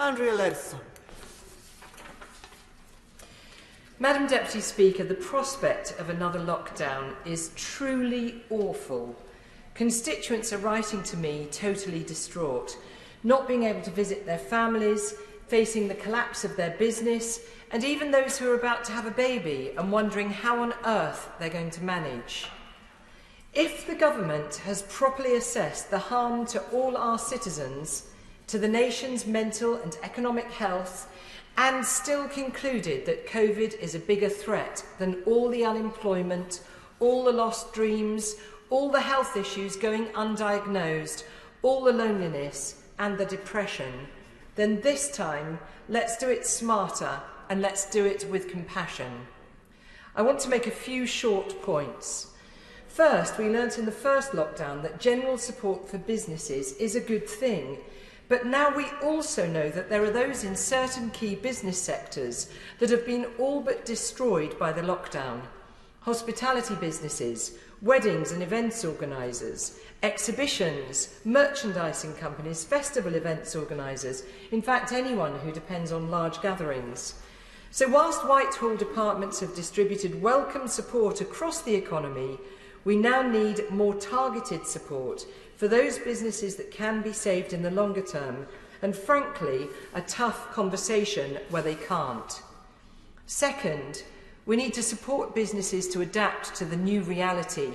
Andrea Leadsom. Madam Deputy Speaker, the prospect of another lockdown is truly awful. Constituents are writing to me totally distraught, not being able to visit their families, facing the collapse of their business, and even those who are about to have a baby and wondering how on earth they're going to manage. If the government has properly assessed the harm to all our citizens, to the nation's mental and economic health, and still concluded that COVID is a bigger threat than all the unemployment, all the lost dreams, all the health issues going undiagnosed, all the loneliness and the depression, then this time let's do it smarter and let's do it with compassion. I want to make a few short points. First, we learnt in the first lockdown that general support for businesses is a good thing. But now we also know that there are those in certain key business sectors that have been all but destroyed by the lockdown. Hospitality businesses, weddings and events organisers, exhibitions, merchandising companies, festival events organisers, in fact anyone who depends on large gatherings. So whilst Whitehall departments have distributed welcome support across the economy, we now need more targeted support for those businesses that can be saved in the longer term, and frankly, a tough conversation where they can't. Second, we need to support businesses to adapt to the new reality.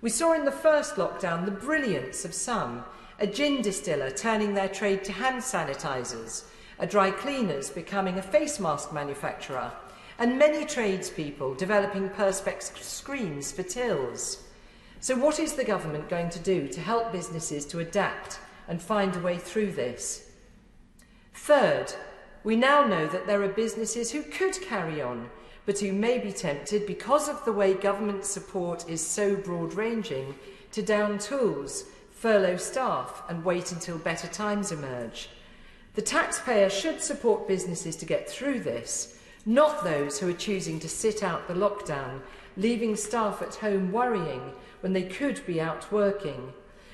We saw in the first lockdown the brilliance of some, a gin distiller turning their trade to hand sanitisers, a dry cleaners becoming a face mask manufacturer, and many tradespeople developing perspex screens for tills. So what is the government going to do to help businesses to adapt and find a way through this? Third, we now know that there are businesses who could carry on, but who may be tempted, because of the way government support is so broad-ranging, to down tools, furlough staff and wait until better times emerge. The taxpayer should support businesses to get through this, not those who are choosing to sit out the lockdown, leaving staff at home worrying when they could be out working.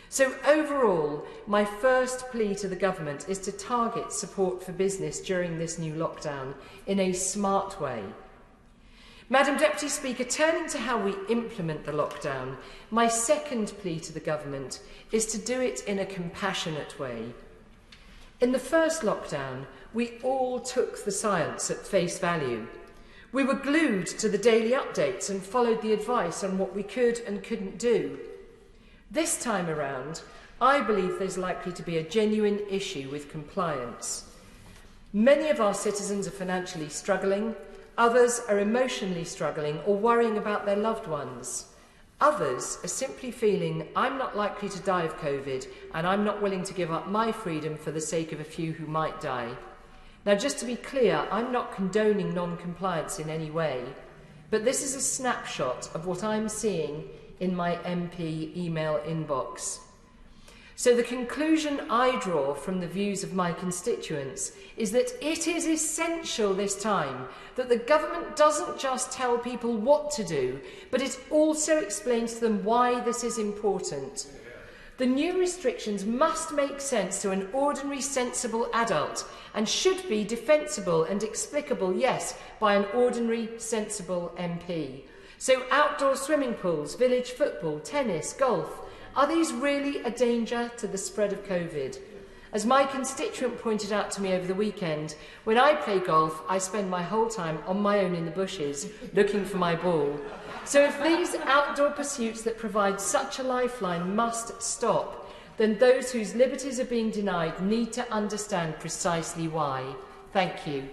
So overall, my first plea to the government is to target support for business during this new lockdown in a smart way. Madam Deputy Speaker, turning to how we implement the lockdown, my second plea to the government is to do it in a compassionate way. In the first lockdown, we all took the science at face value. We were glued to the daily updates and followed the advice on what we could and couldn't do. This time around, I believe there's likely to be a genuine issue with compliance. Many of our citizens are financially struggling, others are emotionally struggling or worrying about their loved ones. Others are simply feeling, I'm not likely to die of COVID and I'm not willing to give up my freedom for the sake of a few who might die. Now, just to be clear, I'm not condoning non-compliance in any way, but this is a snapshot of what I'm seeing in my MP email inbox. So the conclusion I draw from the views of my constituents is that it is essential this time that the government doesn't just tell people what to do, but it also explains to them why this is important. The new restrictions must make sense to an ordinary, sensible adult and should be defensible and explicable, yes, by an ordinary, sensible MP. So outdoor swimming pools, village football, tennis, golf, are these really a danger to the spread of COVID? As my constituent pointed out to me over the weekend, when I play golf, I spend my whole time on my own in the bushes, looking for my ball. So if these outdoor pursuits that provide such a lifeline must stop, then those whose liberties are being denied need to understand precisely why. Thank you.